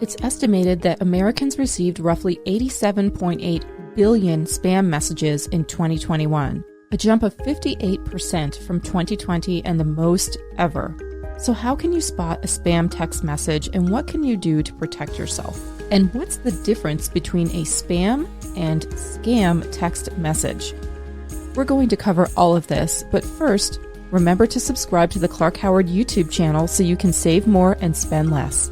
It's estimated that Americans received roughly 87.8 billion spam messages in 2021, a jump of 58% from 2020 and the most ever. So how can you spot a spam text message, and what can you do to protect yourself? And what's the difference between a spam and scam text message? We're going to cover all of this, but first, remember to subscribe to the Clark Howard YouTube channel so you can save more and spend less.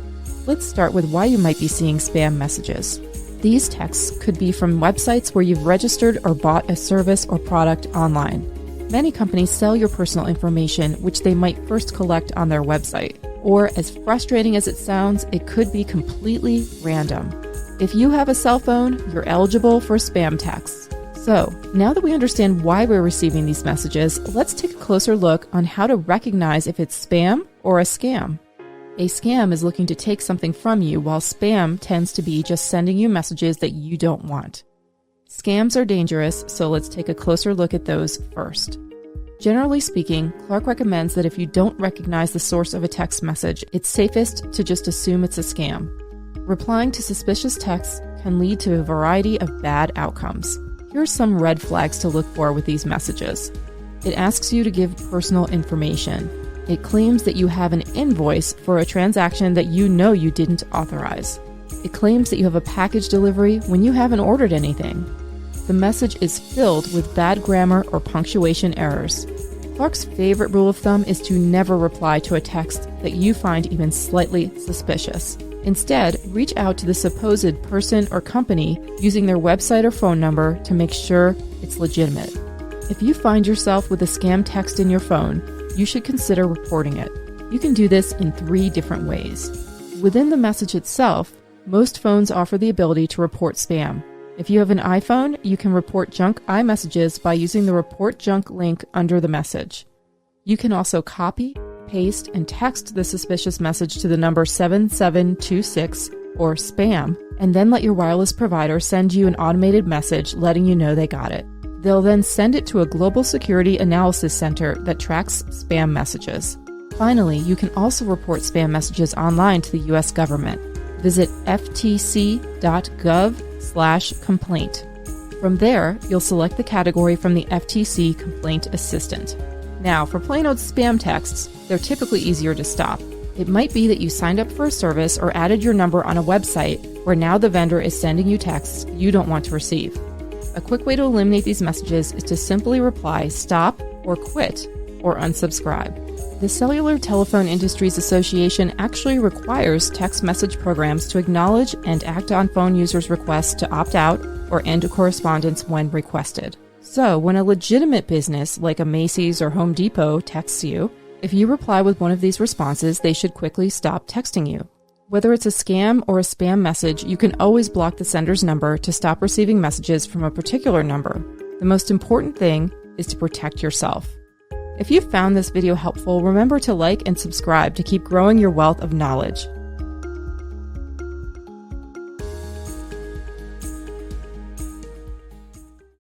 Let's start with why you might be seeing spam messages. These texts could be from websites where you've registered or bought a service or product online. Many companies sell your personal information, which they might first collect on their website. Or, as frustrating as it sounds, it could be completely random. If you have a cell phone, you're eligible for spam texts. So, now that we understand why we're receiving these messages, let's take a closer look on how to recognize if it's spam or a scam. A scam is looking to take something from you, while spam tends to be just sending you messages that you don't want. Scams are dangerous, so let's take a closer look at those first. Generally speaking, Clark recommends that if you don't recognize the source of a text message, it's safest to just assume it's a scam. Replying to suspicious texts can lead to a variety of bad outcomes. Here are some red flags to look for with these messages. It asks you to give personal information. It claims that you have an invoice for a transaction that you know you didn't authorize. It claims that you have a package delivery when you haven't ordered anything. The message is filled with bad grammar or punctuation errors. Clark's favorite rule of thumb is to never reply to a text that you find even slightly suspicious. Instead, reach out to the supposed person or company using their website or phone number to make sure it's legitimate. If you find yourself with a scam text in your phone, you should consider reporting it. You can do this in 3 different ways. Within the message itself, most phones offer the ability to report spam. If you have an iPhone, you can report junk iMessages by using the Report Junk link under the message. You can also copy, paste, and text the suspicious message to the number 7726 or spam, and then let your wireless provider send you an automated message letting you know they got it. They'll then send it to a global security analysis center that tracks spam messages. Finally, you can also report spam messages online to the U.S. government. Visit ftc.gov/complaint. From there, you'll select the category from the FTC Complaint Assistant. Now, for plain old spam texts, they're typically easier to stop. It might be that you signed up for a service or added your number on a website where now the vendor is sending you texts you don't want to receive. A quick way to eliminate these messages is to simply reply stop or quit or unsubscribe. The Cellular Telephone Industries Association actually requires text message programs to acknowledge and act on phone users' requests to opt out or end correspondence when requested. So, when a legitimate business like a Macy's or Home Depot texts you, if you reply with one of these responses, they should quickly stop texting you. Whether it's a scam or a spam message, you can always block the sender's number to stop receiving messages from a particular number. The most important thing is to protect yourself. If you found this video helpful, remember to like and subscribe to keep growing your wealth of knowledge.